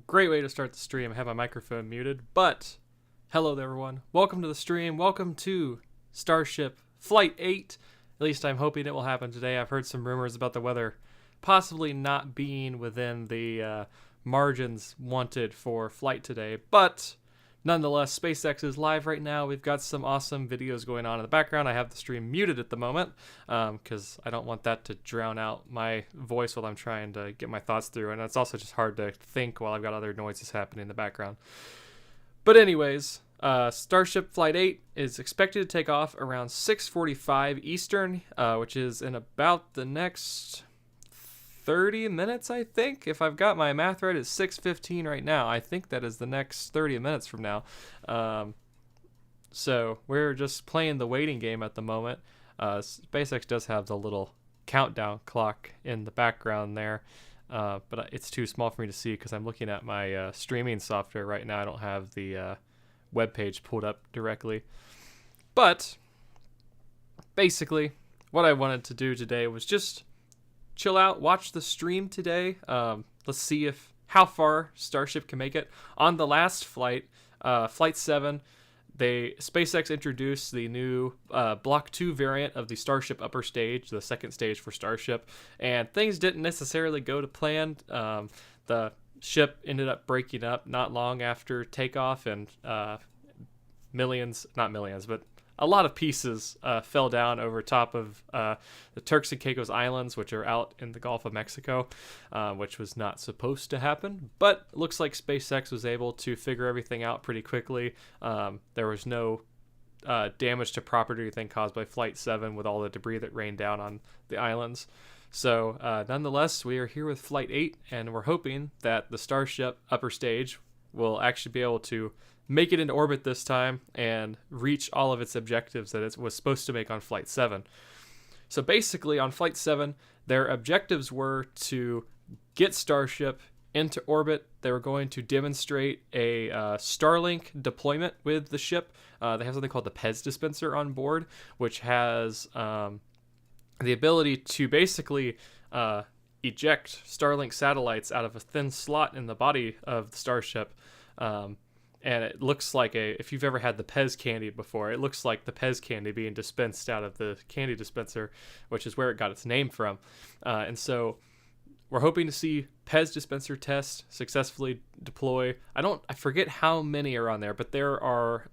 great way to start the stream. I have my microphone muted, but hello there, everyone. Welcome to the stream. Welcome to Starship Flight 8. At least I'm hoping it will happen today. I've heard some rumors about the weather possibly not being within the margins wanted for flight today, but nonetheless, SpaceX is live right now. We've got some awesome videos going on in the background. I have the stream muted at the moment because I don't want that to drown out my voice while I'm trying to get my thoughts through. And it's also just hard to think while I've got other noises happening in the background. But anyways, Starship Flight 8 is expected to take off around 6:45 Eastern, which is in about the next 30 minutes, I think. If I've got my math right, it's 6:15 right now. I think that is the next 30 minutes from now. So we're just playing the waiting game at the moment. SpaceX does have the little countdown clock in the background there, but it's too small for me to see because I'm looking at my streaming software right now. I don't have the web page pulled up directly. But basically, what I wanted to do today was just chill out, watch the stream today. Let's see how far Starship can make it. On the last flight, Flight 7, SpaceX introduced the new Block 2 variant of the Starship Upper Stage, the second stage for Starship, and things didn't necessarily go to plan. The ship ended up breaking up not long after takeoff, and a lot of pieces fell down over top of the Turks and Caicos Islands, which are out in the Gulf of Mexico, which was not supposed to happen. But it looks like SpaceX was able to figure everything out pretty quickly. There was no damage to property or anything caused by Flight 7 with all the debris that rained down on the islands. So nonetheless, we are here with Flight 8, and we're hoping that the Starship Upper Stage will actually be able to make it into orbit this time and reach all of its objectives that it was supposed to make on Flight 7. So basically, on Flight 7, their objectives were to get Starship into orbit. They were going to demonstrate a Starlink deployment with the ship. They have something called the PEZ dispenser on board, which has the ability to basically eject Starlink satellites out of a thin slot in the body of the Starship. And it looks like if you've ever had the Pez candy before, it looks like the Pez candy being dispensed out of the candy dispenser, which is where it got its name from. And so we're hoping to see Pez dispenser test successfully deploy. I forget how many are on there, but there are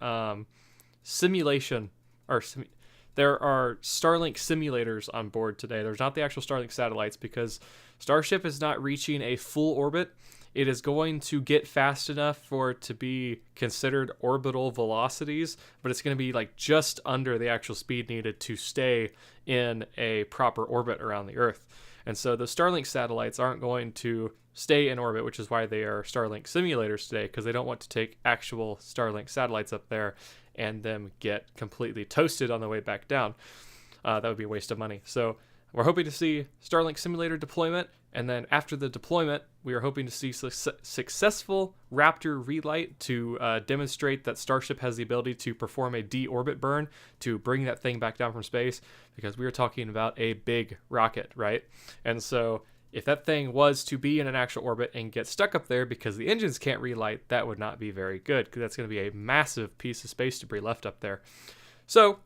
there are Starlink simulators on board today. There's not the actual Starlink satellites because Starship is not reaching a full orbit. It is going to get fast enough for it to be considered orbital velocities, but it's going to be like just under the actual speed needed to stay in a proper orbit around the Earth. And so the Starlink satellites aren't going to stay in orbit, which is why they are Starlink simulators today, because they don't want to take actual Starlink satellites up there and them get completely toasted on the way back down. That would be a waste of money. So we're hoping to see Starlink simulator deployment, and then after the deployment, we are hoping to see successful Raptor relight to demonstrate that Starship has the ability to perform a deorbit burn to bring that thing back down from space, because we are talking about a big rocket, right? And so if that thing was to be in an actual orbit and get stuck up there because the engines can't relight, that would not be very good, because that's going to be a massive piece of space debris left up there. So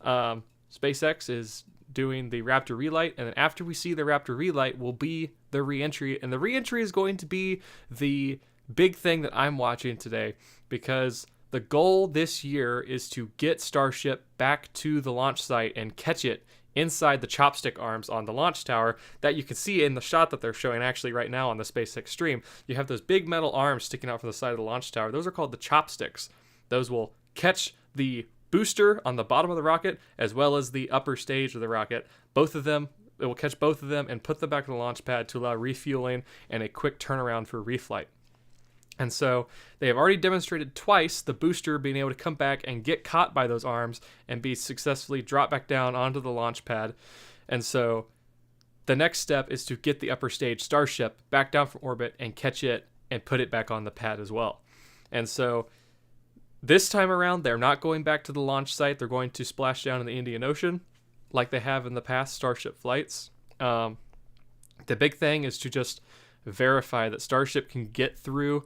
SpaceX is doing the Raptor relight, and then after we see the Raptor relight will be the reentry, and the reentry is going to be the big thing that I'm watching today, because the goal this year is to get Starship back to the launch site and catch it inside the chopstick arms on the launch tower that you can see in the shot that they're showing actually right now on the SpaceX stream. You have those big metal arms sticking out from the side of the launch tower. Those are called the chopsticks. Those will catch the booster on the bottom of the rocket as well as the upper stage of the rocket. Both of them, it will catch both of them and put them back on the launch pad to allow refueling and a quick turnaround for reflight. And so they have already demonstrated twice the booster being able to come back and get caught by those arms and be successfully dropped back down onto the launch pad. And so the next step is to get the upper stage Starship back down from orbit and catch it and put it back on the pad as well. And so this time around, they're not going back to the launch site. They're going to splash down in the Indian Ocean like they have in the past Starship flights. The big thing is to just verify that Starship can get through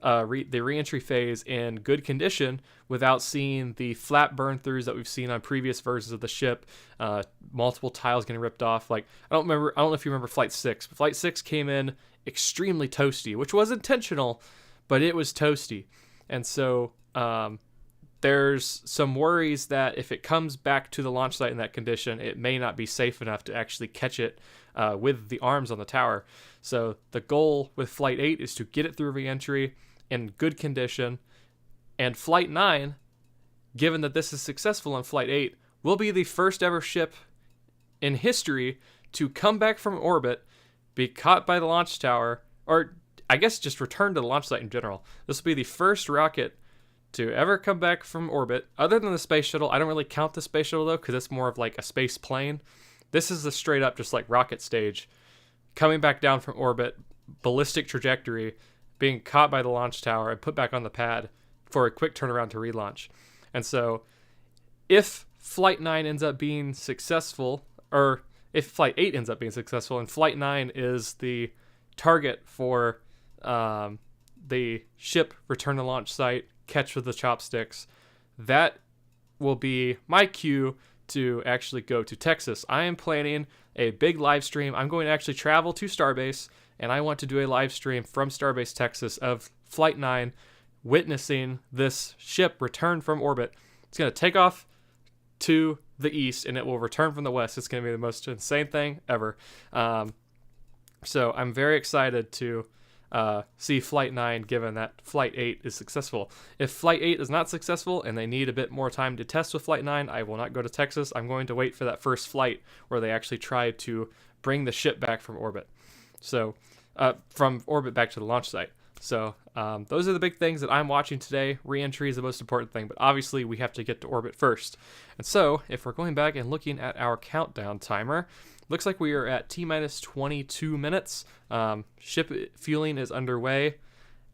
the reentry phase in good condition without seeing the flap burn throughs that we've seen on previous versions of the ship, multiple tiles getting ripped off. Like, I don't know if you remember Flight 6, but Flight 6 came in extremely toasty, which was intentional, but it was toasty. And so there's some worries that if it comes back to the launch site in that condition, it may not be safe enough to actually catch it with the arms on the tower. So the goal with Flight 8 is to get it through reentry in good condition. And Flight 9, given that this is successful on Flight 8, will be the first ever ship in history to come back from orbit, be caught by the launch tower, or I guess just return to the launch site in general. This will be the first rocket to ever come back from orbit, other than the space shuttle. I don't really count the space shuttle though, because it's more of like a space plane. This is the straight up just like rocket stage, coming back down from orbit, ballistic trajectory, being caught by the launch tower and put back on the pad for a quick turnaround to relaunch. And so if Flight 9 ends up being successful, or if Flight 8 ends up being successful, and Flight 9 is the target for the ship return to launch site, catch with the chopsticks, that will be my cue to actually go to Texas. I am planning a big live stream. I'm going to actually travel to Starbase, and I want to do a live stream from Starbase, Texas, of Flight 9 witnessing this ship return from orbit. It's going to take off to the east, and it will return from the west. It's going to be the most insane thing ever. So I'm very excited to see Flight 9, given that Flight 8 is successful. If Flight 8 is not successful and they need a bit more time to test with Flight 9, I will not go to Texas. I'm going to wait for that first flight where they actually try to bring the ship back from orbit. So from orbit back to the launch site. So those are the big things that I'm watching today. Re-entry is the most important thing, but obviously we have to get to orbit first. And so if we're going back and looking at our countdown timer, looks like we are at T-minus 22 minutes. Ship fueling is underway.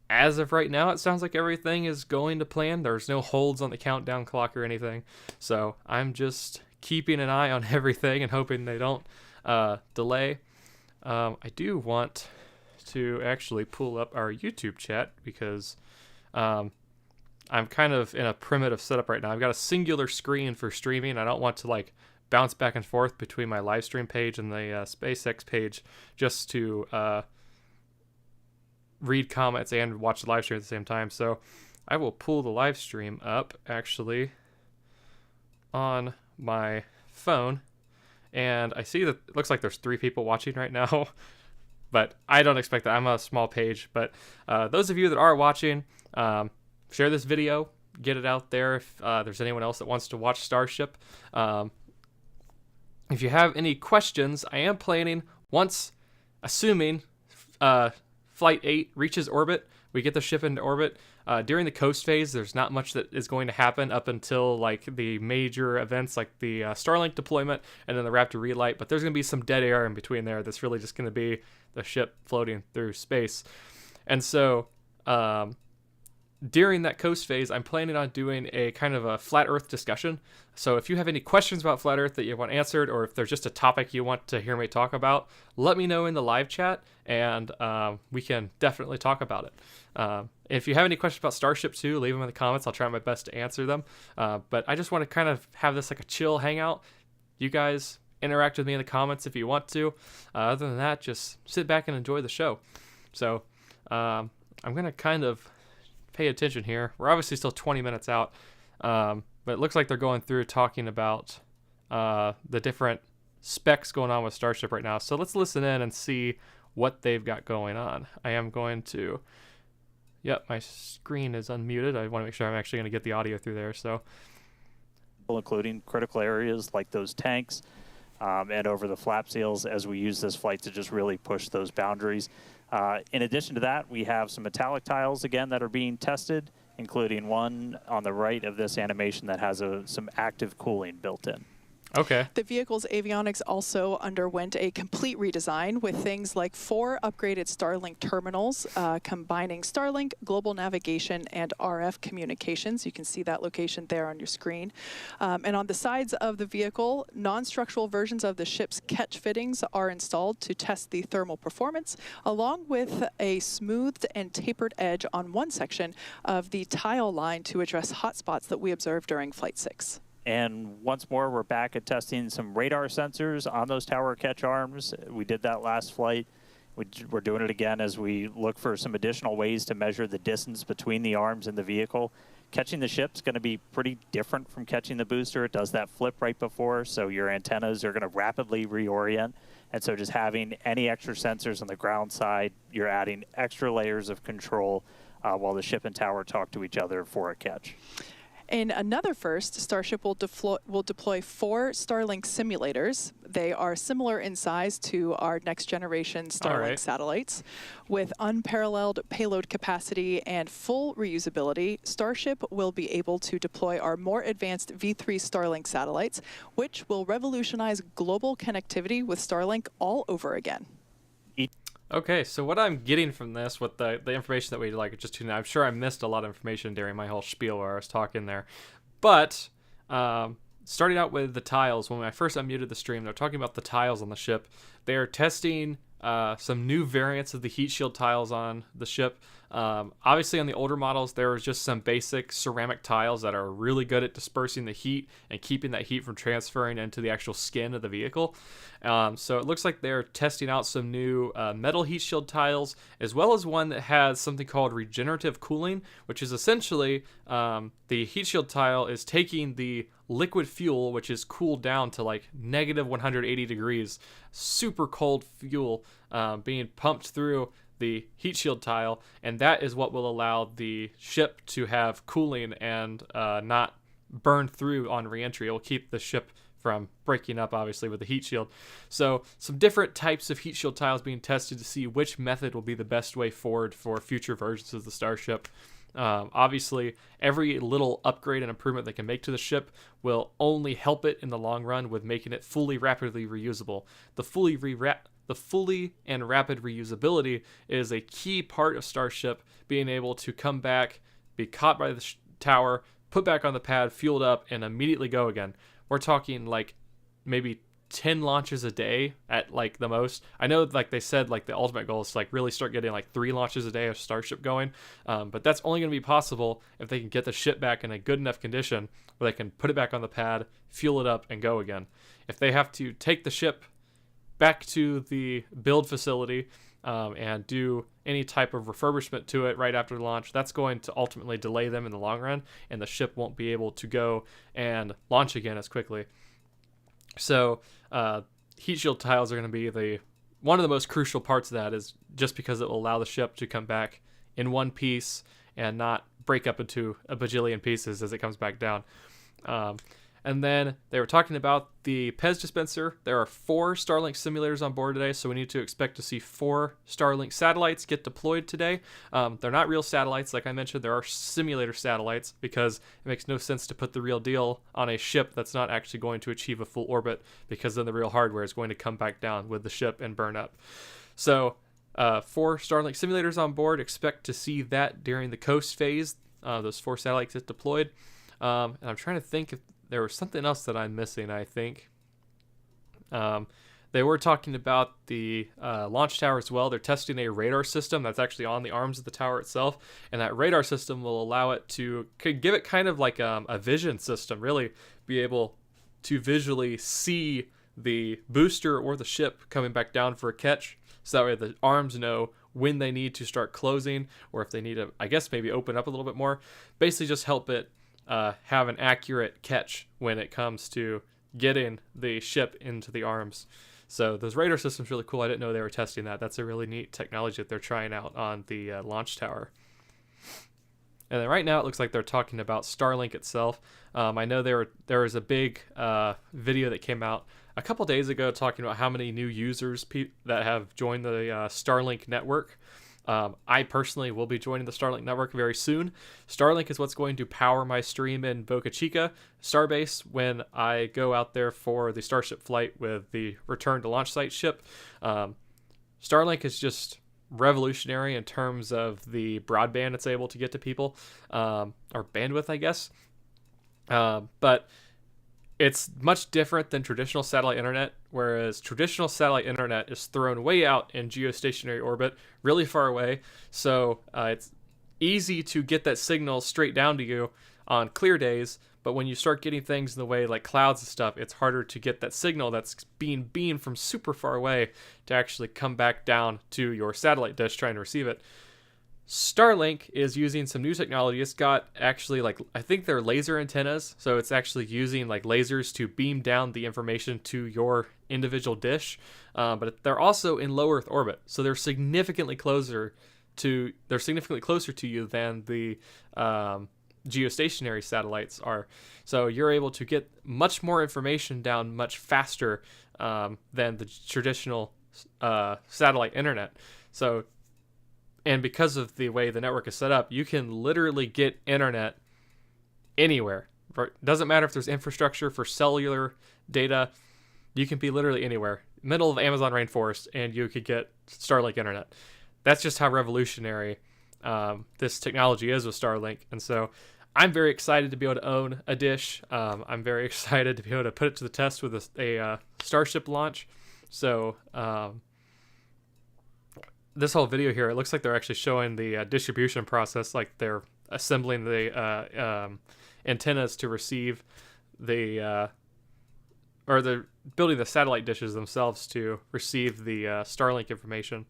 As of right now, it sounds like everything is going to plan. There's no holds on the countdown clock or anything. So I'm just keeping an eye on everything and hoping they don't delay. I do want to actually pull up our YouTube chat because I'm kind of in a primitive setup right now. I've got a singular screen for streaming. I don't want to like bounce back and forth between my live stream page and the SpaceX page just to read comments and watch the live stream at the same time. So I will pull the live stream up actually on my phone, and I see that it looks like there's 3 people watching right now. But I don't expect that. I'm a small page. But those of you that are watching, share this video. Get it out there if there's anyone else that wants to watch Starship. If you have any questions, I am planning, once, assuming Flight 8 reaches orbit, we get the ship into orbit. During the coast phase, there's not much that is going to happen up until like the major events like the Starlink deployment and then the Raptor relight. But there's going to be some dead air in between there that's really just going to be the ship floating through space. And so during that coast phase, I'm planning on doing a kind of a flat Earth discussion. So if you have any questions about flat Earth that you want answered, or if there's just a topic you want to hear me talk about, let me know in the live chat, and we can definitely talk about it. If you have any questions about Starship too, leave them in the comments. I'll try my best to answer them. But I just want to kind of have this like a chill hangout. You guys interact with me in the comments if you want to. Other than that, just sit back and enjoy the show. So I'm going to kind of pay attention here. We're obviously still 20 minutes out, but it looks like they're going through talking about the different specs going on with Starship right now. So let's listen in and see what they've got going on. I am going to, yep, my screen is unmuted. I want to make sure I'm actually going to get the audio through there. So, including critical areas like those tanks and over the flap seals as we use this flight to just really push those boundaries. In addition to that, we have some metallic tiles again that are being tested, including one on the right of this animation that has some active cooling built in. Okay. The vehicle's avionics also underwent a complete redesign with things like 4 upgraded Starlink terminals, combining Starlink, global navigation, and RF communications. You can see that location there on your screen. And on the sides of the vehicle, non-structural versions of the ship's catch fittings are installed to test the thermal performance, along with a smoothed and tapered edge on one section of the tile line to address hotspots that we observed during Flight 6. And once more, we're back at testing some radar sensors on those tower catch arms. We did that last flight. We're doing it again as we look for some additional ways to measure the distance between the arms and the vehicle. Catching the ship's going to be pretty different from catching the booster. It does that flip right before, so your antennas are going to rapidly reorient. And so just having any extra sensors on the ground side, you're adding extra layers of control while the ship and tower talk to each other for a catch. In another first, Starship will deploy 4 Starlink simulators. They are similar in size to our next-generation Starlink satellites. With unparalleled payload capacity and full reusability, Starship will be able to deploy our more advanced V3 Starlink satellites, which will revolutionize global connectivity with Starlink all over again. Okay, so what I'm getting from this, with the information that we just tuned in, I'm sure I missed a lot of information during my whole spiel where I was talking there. But starting out with the tiles, when I first unmuted the stream, they're talking about the tiles on the ship. They are testing some new variants of the heat shield tiles on the ship. Obviously, on the older models, there was just some basic ceramic tiles that are really good at dispersing the heat and keeping that heat from transferring into the actual skin of the vehicle. So it looks like they're testing out some new metal heat shield tiles, as well as one that has something called regenerative cooling, which is essentially the heat shield tile is taking the liquid fuel, which is cooled down to like negative 180 degrees, super cold fuel being pumped through the heat shield tile, and that is what will allow the ship to have cooling and not burn through on reentry. It will keep the ship from breaking up, obviously, with the heat shield. So some different types of heat shield tiles being tested to see which method will be the best way forward for future versions of the Starship. Obviously, every little upgrade and improvement they can make to the ship will only help it in the long run with making it fully rapidly reusable. The fully and rapid reusability is a key part of Starship being able to come back, be caught by the tower, put back on the pad, fueled up, and immediately go again. We're talking like maybe 10 launches a day at like the most. I know like they said like the ultimate goal is to like really start getting like 3 launches a day of Starship going, but that's only going to be possible if they can get the ship back in a good enough condition where they can put it back on the pad, fuel it up, and go again. If they have to take the ship back to the build facility and do any type of refurbishment to it right after launch, that's going to ultimately delay them in the long run, and the ship won't be able to go and launch again as quickly. So heat shield tiles are going to be one of the most crucial parts of that, is just because it will allow the ship to come back in one piece and not break up into a bajillion pieces as it comes back down. And then they were talking about the Pez dispenser. There are 4 Starlink simulators on board today, so we need to expect to see 4 Starlink satellites get deployed today. They're not real satellites, like I mentioned. There are simulator satellites because it makes no sense to put the real deal on a ship that's not actually going to achieve a full orbit, because then the real hardware is going to come back down with the ship and burn up. So 4 Starlink simulators on board. Expect to see that during the coast phase. Those 4 satellites get deployed. And I'm trying to think if there was something else that I'm missing, I think. They were talking about the launch tower as well. They're testing a radar system that's actually on the arms of the tower itself, and that radar system will allow it to give it kind of like a vision system, really be able to visually see the booster or the ship coming back down for a catch, so that way the arms know when they need to start closing, or if they need to, I guess, maybe open up a little bit more. Basically just help it have an accurate catch when it comes to getting the ship into the arms. So those radar systems are really cool. I didn't know they were testing that. That's a really neat technology that they're trying out on the launch tower. And then right now it looks like they're talking about Starlink itself. I know there was a big video that came out a couple days ago talking about how many new users that have joined the Starlink network. I personally will be joining the Starlink network very soon. Starlink is what's going to power my stream in Boca Chica, Starbase, when I go out there for the Starship flight with the return to launch site ship. Starlink is just revolutionary in terms of the broadband it's able to get to people, or bandwidth, I guess. But it's much different than traditional satellite internet, whereas traditional satellite internet is thrown way out in geostationary orbit, really far away. So it's easy to get that signal straight down to you on clear days, but when you start getting things in the way like clouds and stuff, it's harder to get that signal that's being beamed from super far away to actually come back down to your satellite dish trying to receive it. Starlink is using some new technology. It's got actually, like, I think they're laser antennas, so it's actually using like lasers to beam down the information to your individual dish, but they're also in low Earth orbit, so they're significantly closer to you than the geostationary satellites are. So you're able to get much more information down much faster than the traditional satellite internet. So, and because of the way the network is set up, you can literally get internet anywhere. It doesn't matter if there's infrastructure for cellular data. You can be literally anywhere, middle of Amazon rainforest, and you could get Starlink internet. That's just how revolutionary this technology is with Starlink. And so I'm very excited to be able to own a dish. I'm very excited to be able to put it to the test with a Starship launch. So this whole video here, it looks like they're actually showing the distribution process, like they're assembling the antennas to receive the or they're building the satellite dishes themselves to receive the Starlink information.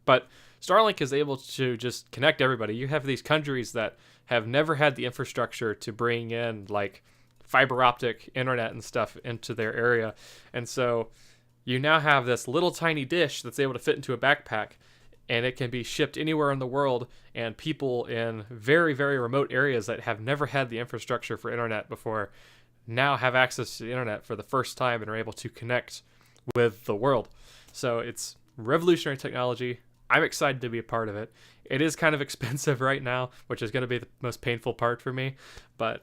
But Starlink is able to just connect everybody. You have these countries that have never had the infrastructure to bring in like fiber optic internet and stuff into their area. And so you now have this little tiny dish that's able to fit into a backpack, and it can be shipped anywhere in the world, and people in very, very remote areas that have never had the infrastructure for internet before now have access to the internet for the first time and are able to connect with the world. So it's revolutionary technology. I'm excited to be a part of it. It is kind of expensive right now, which is going to be the most painful part for me, but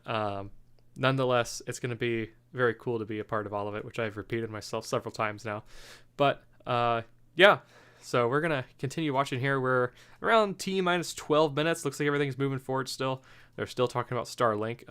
nonetheless, it's going to be very cool to be a part of all of it, which I've repeated myself several times now. But yeah, so we're going to continue watching here. We're around T-minus 12 minutes. Looks like everything's moving forward still. They're still talking about Starlink.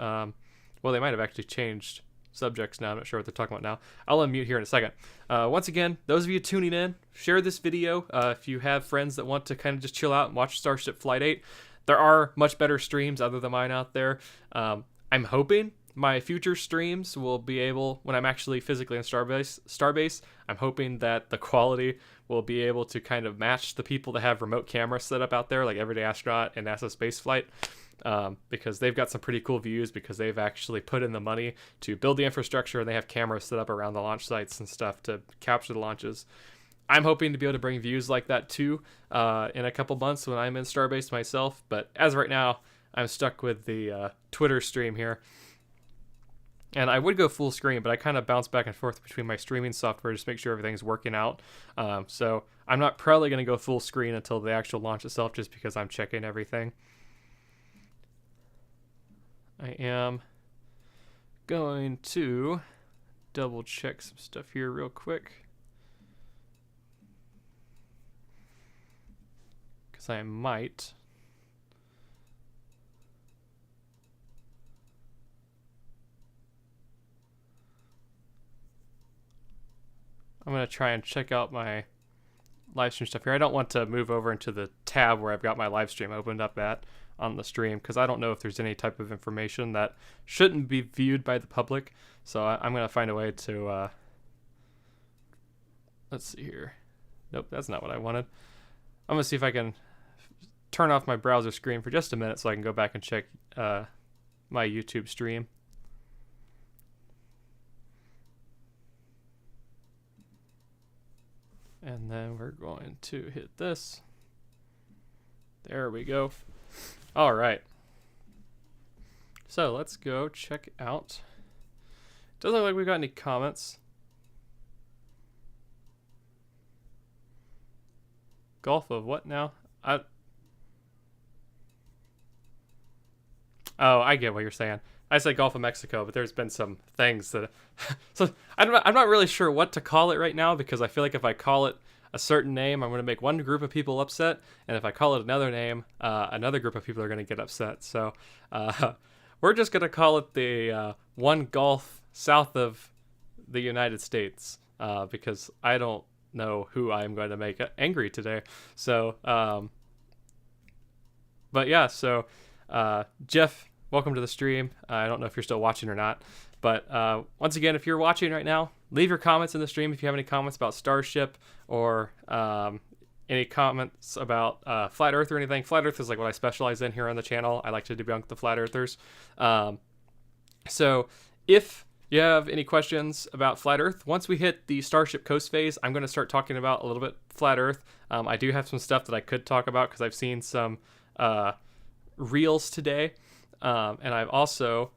Well, they might have actually changed subjects now. I'm not sure what they're talking about now. I'll unmute here in a second. Once again, those of you tuning in, share this video. If you have friends that want to kind of just chill out and watch Starship Flight 8, there are much better streams other than mine out there. I'm hoping my future streams will be able, when I'm actually physically in Starbase, I'm hoping that the quality will be able to kind of match the people that have remote cameras set up out there, like Everyday Astronaut and NASA Spaceflight. Because they've got some pretty cool views because they've actually put in the money to build the infrastructure, and they have cameras set up around the launch sites and stuff to capture the launches. I'm hoping to be able to bring views like that too in a couple months when I'm in Starbase myself, but as of right now, I'm stuck with the Twitter stream here. And I would go full screen, but I kind of bounce back and forth between my streaming software just to make sure everything's working out. So I'm not probably going to go full screen until the actual launch itself, just because I'm checking everything. I am going to double check some stuff here real quick, because I might I'm going to try and check out my live stream stuff here. I don't want to move over into the tab where I've got my live stream opened up at on the stream, because I don't know if there's any type of information that shouldn't be viewed by the public. So I'm going to find a way to, let's see here. Nope, that's not what I wanted. I'm going to see if I can turn off my browser screen for just a minute so I can go back and check my YouTube stream. And then we're going to hit this. There we go. All right. So let's go check out. Doesn't look like we've got any comments. Golf of what now? Oh, I get what you're saying. I say Gulf of Mexico, but there's been some things that... So I'm not really sure what to call it right now, because I feel like if I call it a certain name, I'm going to make one group of people upset, and if I call it another name, another group of people are going to get upset. So we're just going to call it the one Gulf south of the United States, because I don't know who I'm going to make angry today. So, but yeah, so Jeff, welcome to the stream. I don't know if you're still watching or not, but once again, if you're watching right now, leave your comments in the stream if you have any comments about Starship or any comments about Flat Earth or anything. Flat Earth is like what I specialize in here on the channel. I like to debunk the Flat Earthers. So if you have any questions about Flat Earth, once we hit the Starship Coast phase, I'm going to start talking about a little bit Flat Earth. I do have some stuff that I could talk about because I've seen some reels today. And I've also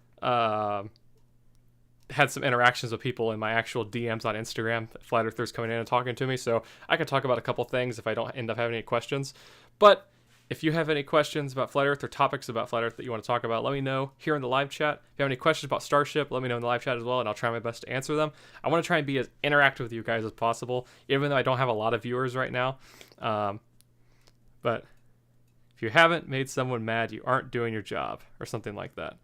had some interactions with people in my actual DMs on Instagram, Flat Earthers coming in and talking to me. So I can talk about a couple things if I don't end up having any questions. But if you have any questions about Flat Earth or topics about Flat Earth that you want to talk about, let me know here in the live chat. If you have any questions about Starship, let me know in the live chat as well, and I'll try my best to answer them. I want to try and be as interactive with you guys as possible, even though I don't have a lot of viewers right now. But if you haven't made someone mad, you aren't doing your job, or something like that.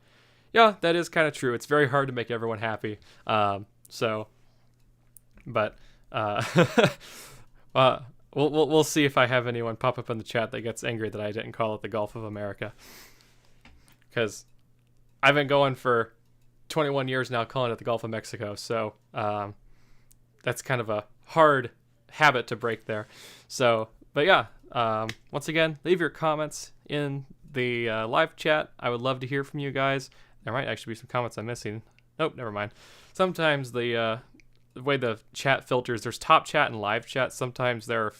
Yeah, that is kind of true. It's very hard to make everyone happy. We'll see if I have anyone pop up in the chat that gets angry that I didn't call it the Gulf of America. Because I've been going for 21 years now calling it the Gulf of Mexico. So that's kind of a hard habit to break there. So, but yeah, once again, leave your comments in the live chat. I would love to hear from you guys. There might actually be some comments I'm missing. Nope, never mind. Sometimes the way the chat filters, there's top chat and live chat. Sometimes there are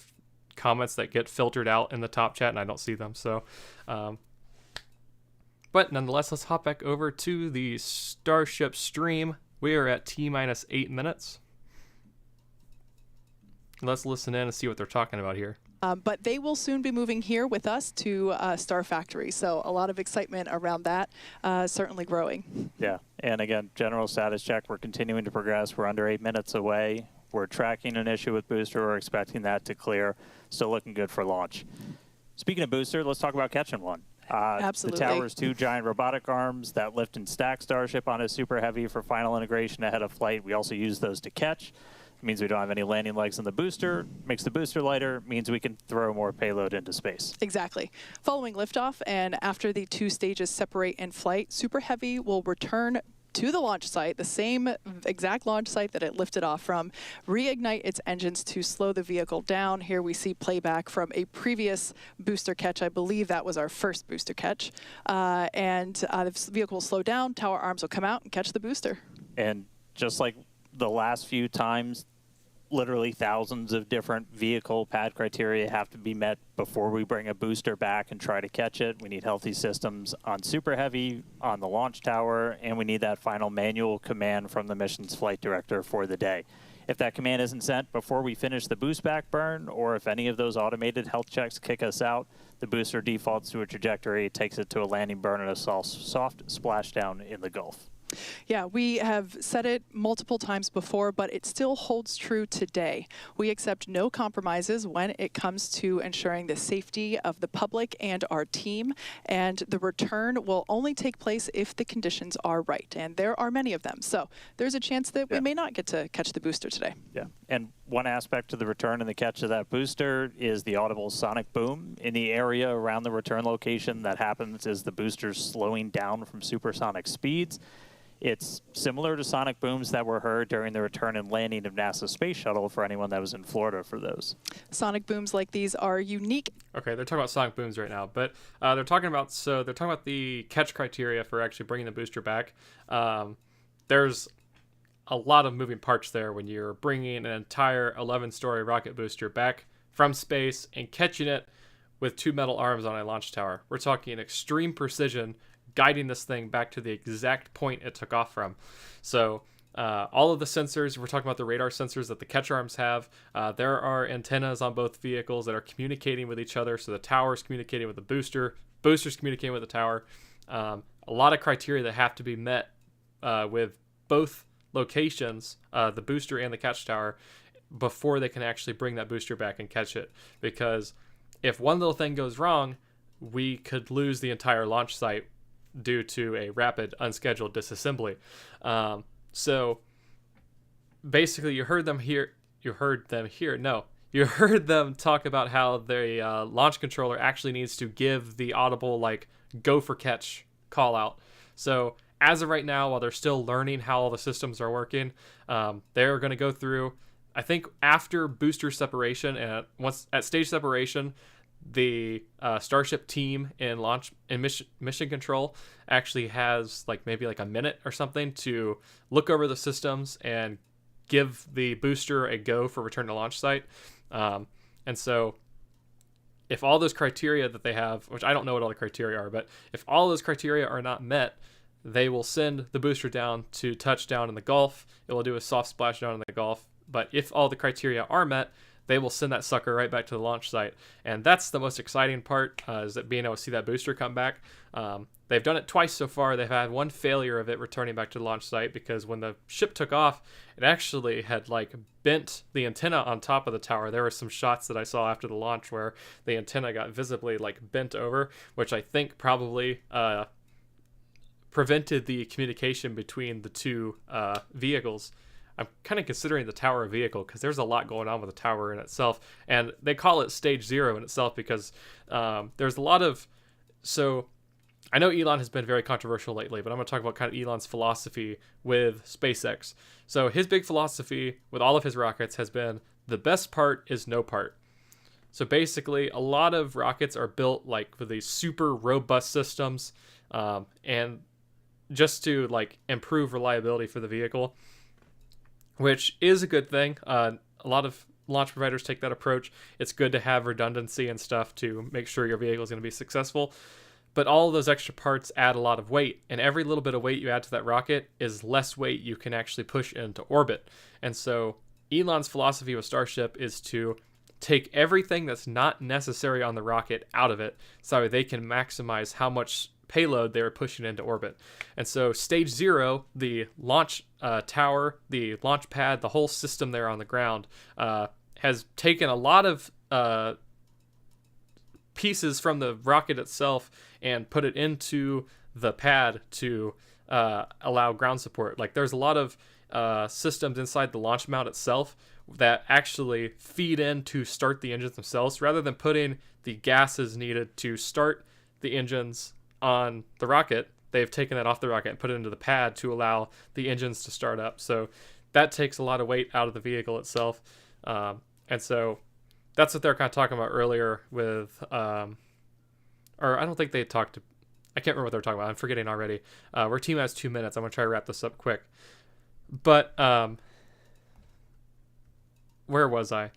comments that get filtered out in the top chat and I don't see them. So, but nonetheless, let's hop back over to the Starship stream. We are at T-minus 8 minutes. Let's listen in and see what they're talking about here. But they will soon be moving here with us to Star Factory. So a lot of excitement around that, certainly growing. Yeah, and again, general status check, we're continuing to progress. We're under 8 minutes away. We're tracking an issue with Booster. We're expecting that to clear. Still looking good for launch. Speaking of Booster, let's talk about catching one. Absolutely. The tower's 2 giant robotic arms that lift and stack Starship on a Super Heavy for final integration ahead of flight. We also use those to catch. It means we don't have any landing legs on the booster, makes the booster lighter, means we can throw more payload into space. Exactly. Following liftoff and after the 2 stages separate in flight, Super Heavy will return to the launch site, the same exact launch site that it lifted off from, reignite its engines to slow the vehicle down. Here we see playback from a previous booster catch. I believe that was our first booster catch. The vehicle will slow down, tower arms will come out and catch the booster. And just like the last few times, literally thousands of different vehicle pad criteria have to be met before we bring a booster back and try to catch it. We need healthy systems on Super Heavy, on the launch tower, and we need that final manual command from the mission's flight director for the day. If that command isn't sent before we finish the boost back burn, or if any of those automated health checks kick us out, the booster defaults to a trajectory, takes it to a landing burn and a soft splashdown in the Gulf. Yeah, we have said it multiple times before, but it still holds true today. We accept no compromises when it comes to ensuring the safety of the public and our team, and the return will only take place if the conditions are right, and there are many of them. So there's a chance that we may not get to catch the booster today. Yeah, and one aspect to the return and the catch of that booster is the audible sonic boom in the area around the return location. That happens as the booster's slowing down from supersonic speeds. It's similar to sonic booms that were heard during the return and landing of NASA's space shuttle for anyone that was in Florida for those. Sonic booms like these are unique. Okay, they're talking about sonic booms right now, but they're talking about the catch criteria for actually bringing the booster back. There's a lot of moving parts there when you're bringing an entire 11-story rocket booster back from space and catching it with 2 metal arms on a launch tower. We're talking extreme precision, guiding this thing back to the exact point it took off from. So all of the sensors, we're talking about the radar sensors that the catch arms have. There are antennas on both vehicles that are communicating with each other. So the tower's communicating with the boosters communicating with the tower. A lot of criteria that have to be met with both locations, the booster and the catch tower, before they can actually bring that booster back and catch it. Because if one little thing goes wrong, we could lose the entire launch site due to a rapid unscheduled disassembly. So basically you heard them talk about how the launch controller actually needs to give the audible like go for catch call out. So as of right now, while they're still learning how all the systems are working, they're going to go through, I think after booster separation and once at stage separation, the Starship team in launch and mission control actually has like maybe like a minute or something to look over the systems and give the booster a go for return to launch site. And so if all those criteria that they have, which I don't know what all the criteria are, but if all those criteria are not met, they will send the booster down to touchdown in the Gulf. It will do a soft splashdown in the Gulf. But if all the criteria are met, they will send that sucker right back to the launch site. And that's the most exciting part, is that being able to see that booster come back. They've done it twice so far. They've had one failure of it returning back to the launch site because when the ship took off, it actually had like bent the antenna on top of the tower. There were some shots that I saw after the launch where the antenna got visibly like bent over, which I think probably prevented the communication between the two vehicles. I'm kind of considering the tower a vehicle because there's a lot going on with the tower in itself. And they call it stage 0 in itself because there's a lot of... So I know Elon has been very controversial lately, but I'm going to talk about kind of Elon's philosophy with SpaceX. So his big philosophy with all of his rockets has been the best part is no part. So basically, a lot of rockets are built like with these super robust systems and just to like improve reliability for the vehicle, which is a good thing. A lot of launch providers take that approach. It's good to have redundancy and stuff to make sure your vehicle is going to be successful. But all of those extra parts add a lot of weight, and every little bit of weight you add to that rocket is less weight you can actually push into orbit. And so Elon's philosophy with Starship is to take everything that's not necessary on the rocket out of it so they can maximize how much payload they were pushing into orbit. And so stage 0, the launch tower, the launch pad, the whole system there on the ground has taken a lot of pieces from the rocket itself and put it into the pad to allow ground support. Like there's a lot of systems inside the launch mount itself that actually feed in to start the engines themselves rather than putting the gases needed to start the engines on the rocket. They've taken that off the rocket and put it into the pad to allow the engines to start up. So that takes a lot of weight out of the vehicle itself. And so that's what they're kind of talking about earlier with, or I don't think they talked to, I can't remember what they're talking about. I'm forgetting already. Our team has 2 minutes. I'm going to try to wrap this up quick. But where was I?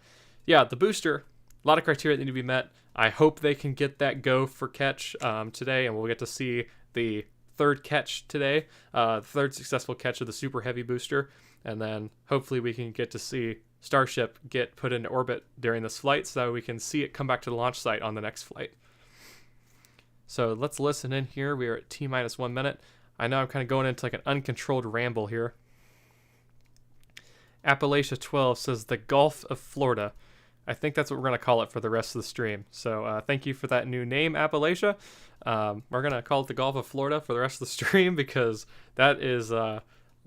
Yeah, the booster, a lot of criteria that need to be met. I hope they can get that go for catch today, and we'll get to see the third catch today, the third successful catch of the SuperHeavy Booster, and then hopefully we can get to see Starship get put into orbit during this flight so that we can see it come back to the launch site on the next flight. So let's listen in here. We are at T-minus 1 minute. I know I'm kind of going into like an uncontrolled ramble here. Appalachia 12 says the Gulf of Florida. I think that's what we're going to call it for the rest of the stream. So thank you for that new name, Appalachia. We're going to call it the Gulf of Florida for the rest of the stream because that is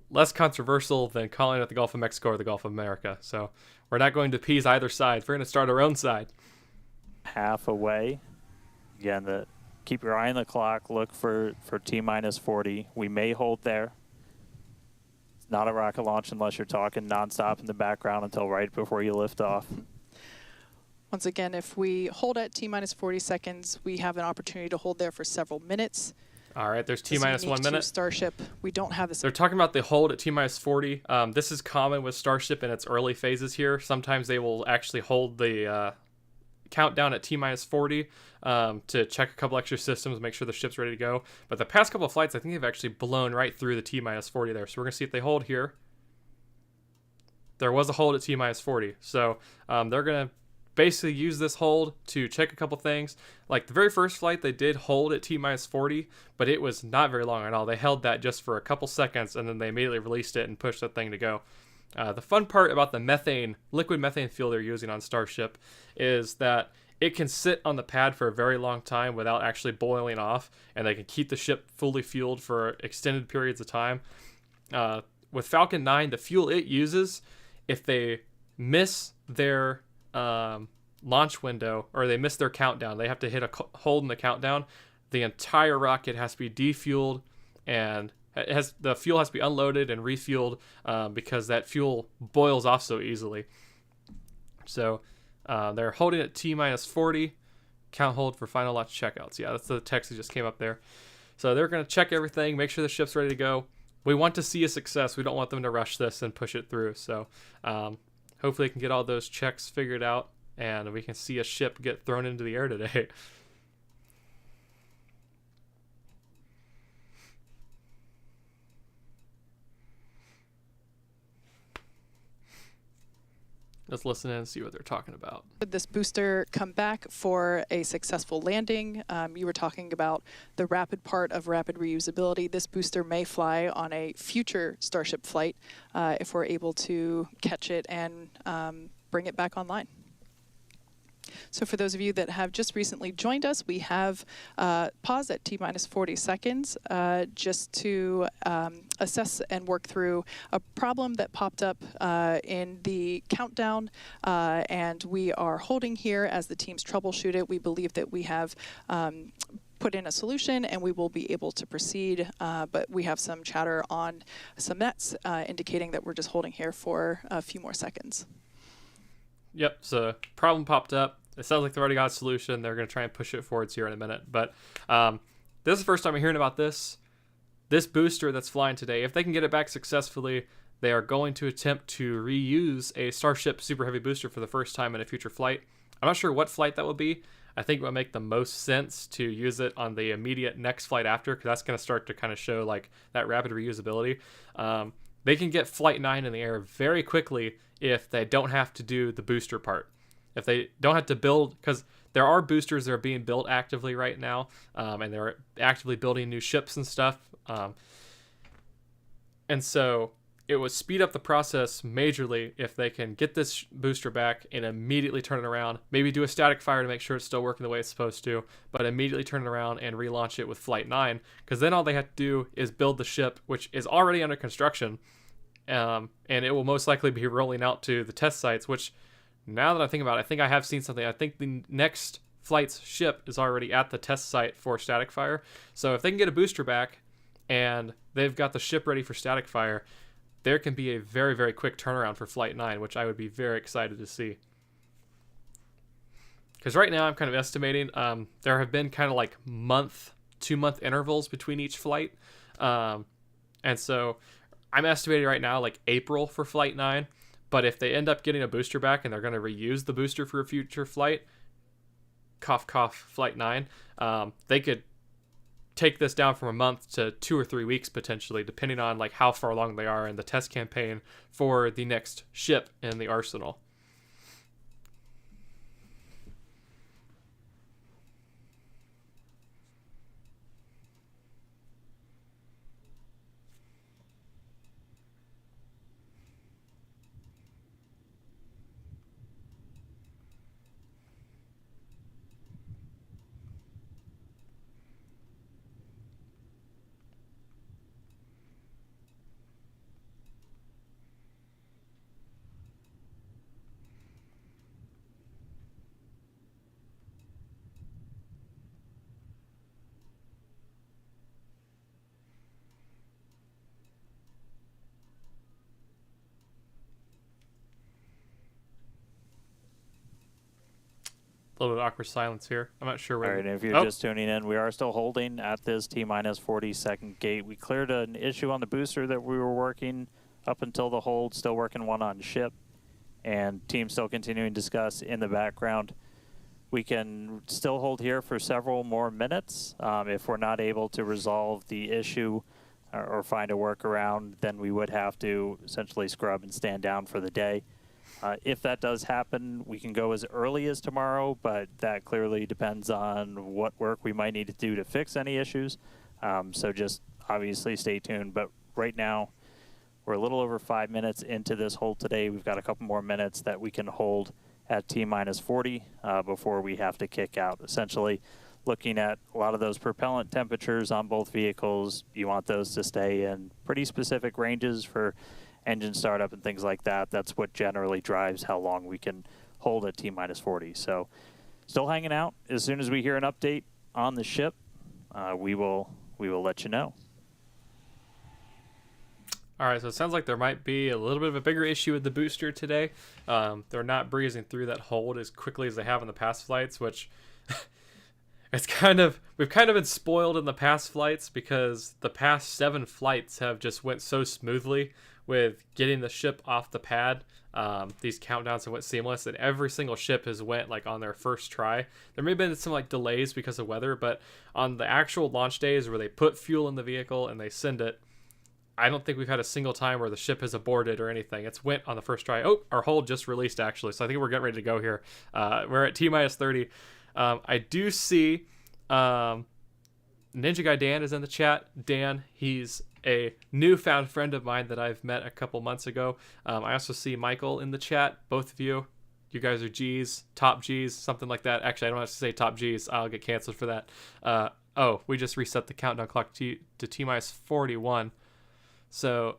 less controversial than calling it the Gulf of Mexico or the Gulf of America. So we're not going to appease either side. We're going to start our own side. Half away. Again, keep your eye on the clock. Look for T-minus 40. We may hold there. It's not a rocket launch unless you're talking nonstop in the background until right before you lift off. Once again, if we hold at T-minus 40 seconds, we have an opportunity to hold there for several minutes. All right, there's T-minus 1 minute. Starship, we don't have this. They're talking about the hold at T-minus 40. This is common with Starship in its early phases here. Sometimes they will actually hold the countdown at T-minus 40 to check a couple extra systems, make sure the ship's ready to go. But the past couple of flights, I think they've actually blown right through the T-minus 40 there. So we're going to see if they hold here. there was a hold at T-40. So they're going to basically use this hold to check a couple things. Like the very first flight, they did hold at T-40, but it was not very long at all. They held that just for a couple seconds, and then they immediately released it and pushed that thing to go. The fun part about the liquid methane fuel they're using on Starship is that it can sit on the pad for a very long time without actually boiling off, and they can keep the ship fully fueled for extended periods of time. With Falcon 9, the fuel it uses, if they miss their launch window, or they miss their countdown, they have to hit a hold in the countdown, the entire rocket has to be defueled, and the fuel has to be unloaded and refueled because that fuel boils off so easily. So they're holding at T-40, count hold for final launch checkouts. Yeah, that's the text that just came up there. So they're going to check everything, make sure the ship's ready to go. We want to see a success. We don't want them to rush this and push it through. So hopefully they can get all those checks figured out, and we can see a ship get thrown into the air today. Let's listen in and see what they're talking about. Should this booster come back for a successful landing? You were talking about the rapid part of rapid reusability. This booster may fly on a future Starship flight if we're able to catch it and bring it back online. So for those of you that have just recently joined us, we have paused at T-40 seconds just to assess and work through a problem that popped up in the countdown, and we are holding here as the teams troubleshoot it. We believe that we have put in a solution and we will be able to proceed, but we have some chatter on some nets indicating that we're just holding here for a few more seconds. Yep, so problem popped up. It sounds like they've already got a solution. They're going to try and push it forwards here in a minute. But this is the first time I'm hearing about this. This booster that's flying today, if they can get it back successfully, they are going to attempt to reuse a Starship SuperHeavy Booster for the first time in a future flight. I'm not sure what flight that will be. I think it would make the most sense to use it on the immediate next flight after, because that's going to start to kind of show like that rapid reusability. They can get Flight 9 in the air very quickly if they don't have to do the booster part. If they don't have to build, because there are boosters that are being built actively right now, and they're actively building new ships and stuff. And so it would speed up the process majorly if they can get this booster back and immediately turn it around. Maybe do a static fire to make sure it's still working the way it's supposed to, but immediately turn it around and relaunch it with Flight 9, because then all they have to do is build the ship, which is already under construction, and it will most likely be rolling out to the test sites, which, now that I think about it, I think I have seen something. I think the next flight's ship is already at the test site for static fire. So if they can get a booster back and they've got the ship ready for static fire, there can be a very, very quick turnaround for Flight 9, which I would be very excited to see. Because right now I'm kind of estimating there have been kind of like 2-month intervals between each flight. And so I'm estimating right now like April for Flight 9. But if they end up getting a booster back and they're going to reuse the booster for a future flight, cough, cough, Flight 9, they could take this down from a month to 2 or 3 weeks potentially, depending on like how far along they are in the test campaign for the next ship in the arsenal. A little bit of awkward silence here. I'm not sure where. All right, if you're just tuning in, we are still holding at this T-40 second gate. We cleared an issue on the booster that we were working up until the hold, still working one on ship, and team still continuing to discuss in the background. We can still hold here for several more minutes if we're not able to resolve the issue or find a workaround, then we would have to essentially scrub and stand down for the day. If that does happen, we can go as early as tomorrow, but that clearly depends on what work we might need to do to fix any issues. So just obviously stay tuned. But right now, we're a little over 5 minutes into this hold today. We've got a couple more minutes that we can hold at T-minus 40 before we have to kick out. Essentially, looking at a lot of those propellant temperatures on both vehicles, you want those to stay in pretty specific ranges for engine startup and things like that. That's what generally drives how long we can hold at T-minus 40. So still hanging out. As soon as we hear an update on the ship, we will let you know. All right, so it sounds like there might be a little bit of a bigger issue with the booster today. They're not breezing through that hold as quickly as they have in the past flights, which we've kind of been spoiled in the past flights because the past 7 flights have just went so smoothly with getting the ship off the pad. These countdowns have went seamless, and every single ship has went like on their first try. There may have been some like delays because of weather, but on the actual launch days where they put fuel in the vehicle and they send it, I don't think we've had a single time where the ship has aborted or anything. It's went on the first try. Oh, our hold just released actually, so I think we're getting ready to go here. We're at T-minus 30. I do see Ninja Guy Dan is in the chat. Dan, he's a newfound friend of mine that I've met a couple months ago. I also see Michael in the chat. Both of you guys are G's, top G's, something like that. Actually, I don't have to say top G's. I'll get canceled for that. Oh, we just reset the countdown clock to T-minus 41. So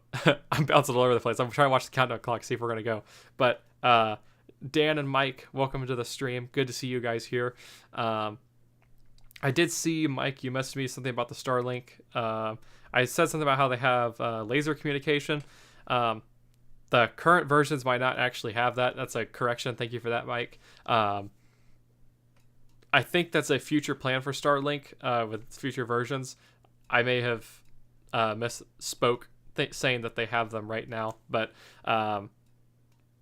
I'm bouncing all over the place. I'm trying to watch the countdown clock, see if we're going to go. But Dan and Mike, welcome to the stream. Good to see you guys here. I did see, Mike, you messaged me something about the Starlink. I said something about how they have laser communication. The current versions might not actually have that. That's a correction. Thank you for that, Mike. I think that's a future plan for Starlink with future versions. I may have misspoke saying that they have them right now, but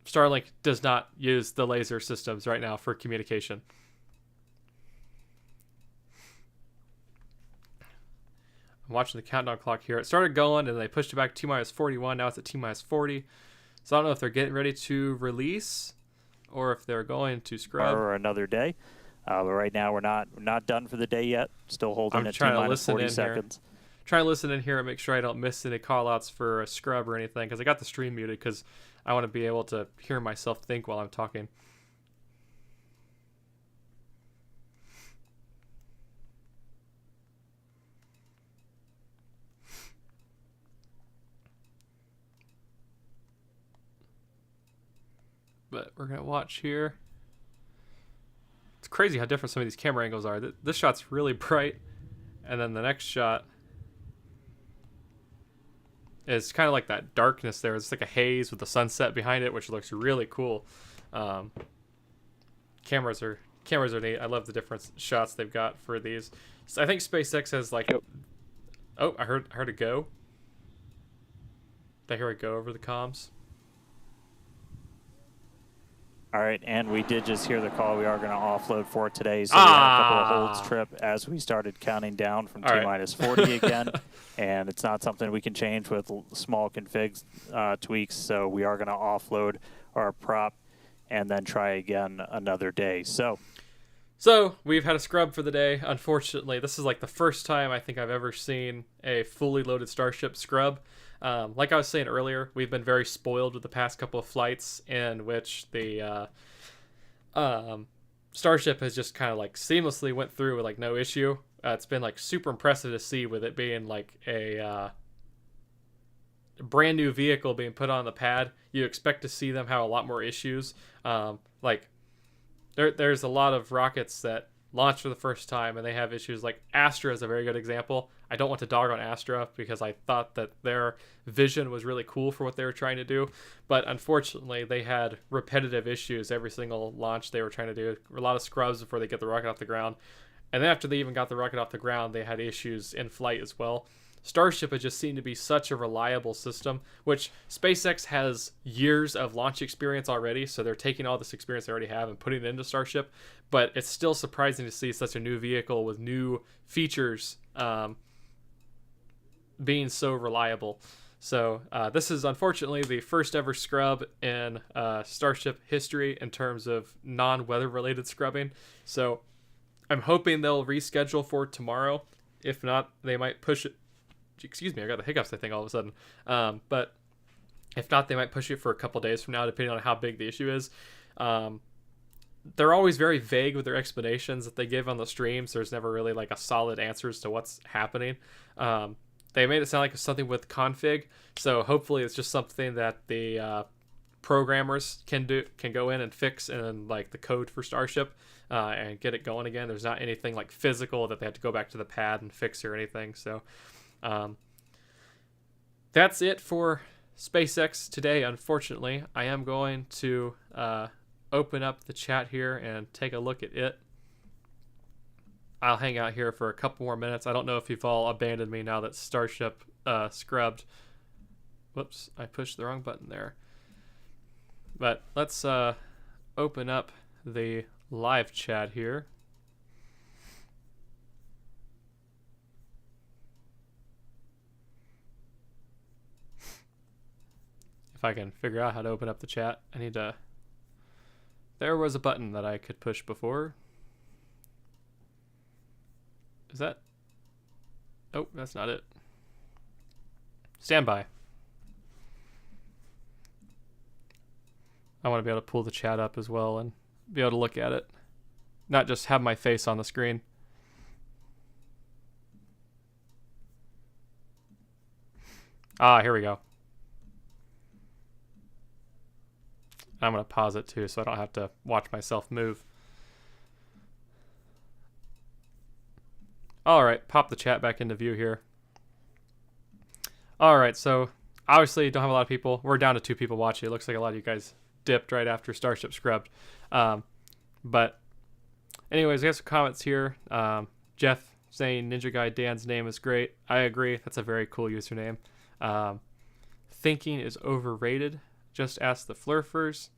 Starlink does not use the laser systems right now for communication. I'm watching the countdown clock here. It started going and they pushed it back to T-minus 41. Now it's at T-minus 40. So I don't know if they're getting ready to release or if they're going to scrub. Or another day. But right now we're not done for the day yet. Still holding at T-minus 40 seconds. Trying to listen in here and make sure I don't miss any call-outs for a scrub or anything, because I got the stream muted because I want to be able to hear myself think while I'm talking. But we're going to watch here. It's crazy how different some of these camera angles are. This shot's really bright, and then the next shot is kind of like that darkness there. It's like a haze with the sunset behind it, which looks really cool. Cameras are neat. I love the different shots they've got for these. So I think SpaceX has like... Oh, I heard it go. Did I hear it go over the comms? All right, and we did just hear the call. We are going to offload for today. So we had a couple of holds trip as we started counting down from T-minus 40 again. And it's not something we can change with small config tweaks. So we are going to offload our prop and then try again another day. So we've had a scrub for the day. Unfortunately, this is like the first time I think I've ever seen a fully loaded Starship scrub. Like I was saying earlier, we've been very spoiled with the past couple of flights in which the Starship has just kind of like seamlessly went through with like no issue. It's been like super impressive to see with it being like a brand new vehicle being put on the pad. You expect to see them have a lot more issues. Like there's a lot of rockets that launch for the first time and they have issues. Like Astra is a very good example. I don't want to dog on Astra because I thought that their vision was really cool for what they were trying to do, but unfortunately they had repetitive issues every single launch they were trying to do. A lot of scrubs before they get the rocket off the ground, and then after they even got the rocket off the ground they had issues in flight as well. Starship has just seemed to be such a reliable system, which SpaceX has years of launch experience already, so they're taking all this experience they already have and putting it into Starship, but it's still surprising to see such a new vehicle with new features being so reliable. So this is unfortunately the first ever scrub in Starship history in terms of non-weather related scrubbing. So I'm hoping they'll reschedule for tomorrow. If not, they might push it. Excuse me, I got the hiccups, I think, all of a sudden. But if not, they might push it for a couple days from now, depending on how big the issue is. They're always very vague with their explanations that they give on the streams. There's never really like a solid answer as to what's happening. They made it sound like it's something with config, so hopefully it's just something that the programmers can go in and fix in like the code for Starship and get it going again. There's not anything like physical that they have to go back to the pad and fix or anything. So that's it for SpaceX today. Unfortunately, I am going to open up the chat here and take a look at it. I'll hang out here for a couple more minutes. I don't know if you've all abandoned me now that Starship scrubbed. Whoops, I pushed the wrong button there. But let's open up the live chat here. If I can figure out how to open up the chat, I need to... There was a button that I could push before. Is that? Oh, that's not it. Stand by. I want to be able to pull the chat up as well and be able to look at it. Not just have my face on the screen. Ah, here we go. I'm going to pause it too so I don't have to watch myself move. Alright, pop the chat back into view here. Alright, so obviously don't have a lot of people. We're down to 2 people watching. It looks like a lot of you guys dipped right after Starship scrubbed. But anyways, I got some comments here. Jeff saying Ninja Guy Dan's name is great. I agree. That's a very cool username. Thinking is overrated. Just ask the Flurfers.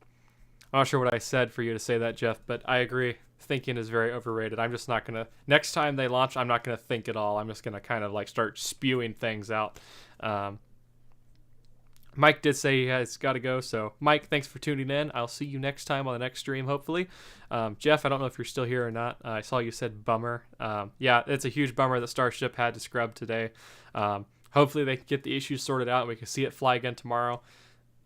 I'm not sure what I said for you to say that, Jeff, but I agree. Thinking is very overrated. I'm just not going to... Next time they launch, I'm not going to think at all. I'm just going to kind of like start spewing things out. Mike did say he has got to go, so Mike, thanks for tuning in. I'll see you next time on the next stream, hopefully. Jeff, I don't know if you're still here or not. I saw you said bummer. Yeah, it's a huge bummer that Starship had to scrub today. Hopefully they can get the issues sorted out and we can see it fly again tomorrow.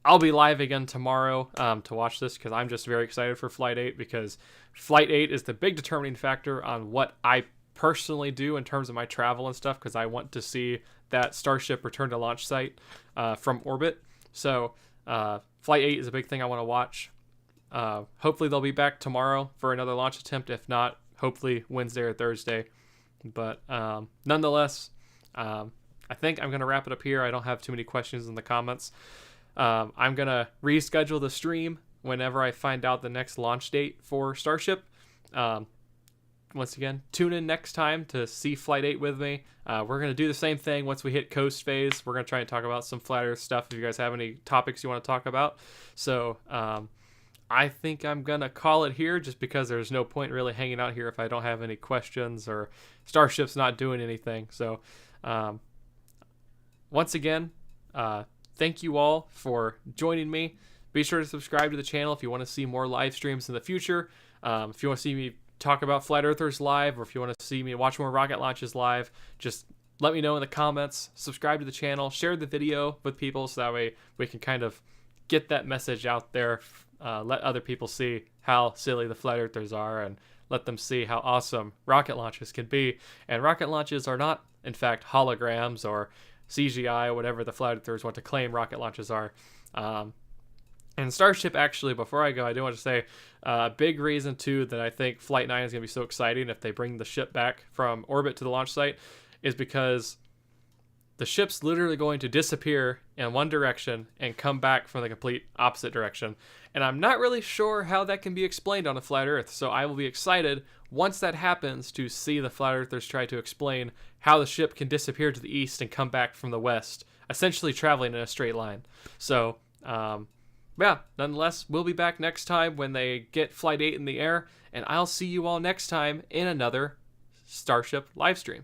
I'll be live again tomorrow to watch this because I'm just very excited for Flight 8 because Flight 8 is the big determining factor on what I personally do in terms of my travel and stuff because I want to see that Starship return to launch site from orbit. So Flight 8 is a big thing I want to watch. Hopefully they'll be back tomorrow for another launch attempt. If not, hopefully Wednesday or Thursday. But nonetheless, I think I'm going to wrap it up here. I don't have too many questions in the comments. I'm going to reschedule the stream whenever I find out the next launch date for Starship. Once again, tune in next time to see Flight 8 with me. We're going to do the same thing once we hit coast phase. We're going to try and talk about some flat earth stuff if you guys have any topics you want to talk about. So I think I'm going to call it here just because there's no point really hanging out here if I don't have any questions or Starship's not doing anything. So once again, thank you all for joining me. Be sure to subscribe to the channel if you want to see more live streams in the future. If you want to see me talk about Flat Earthers live, or if you want to see me watch more rocket launches live, just let me know in the comments. Subscribe to the channel. Share the video with people so that way we can kind of get that message out there. Let other people see how silly the Flat Earthers are and let them see how awesome rocket launches can be. And rocket launches are not, in fact, holograms or CGI or whatever the Flat Earthers want to claim rocket launches are. And Starship, actually, before I go, I do want to say a big reason, too, that I think Flight 9 is going to be so exciting if they bring the ship back from orbit to the launch site is because the ship's literally going to disappear in one direction and come back from the complete opposite direction. And I'm not really sure how that can be explained on a flat Earth, so I will be excited once that happens to see the Flat Earthers try to explain how the ship can disappear to the east and come back from the west, essentially traveling in a straight line. So, yeah, nonetheless, we'll be back next time when they get Flight 8 in the air, and I'll see you all next time in another Starship livestream.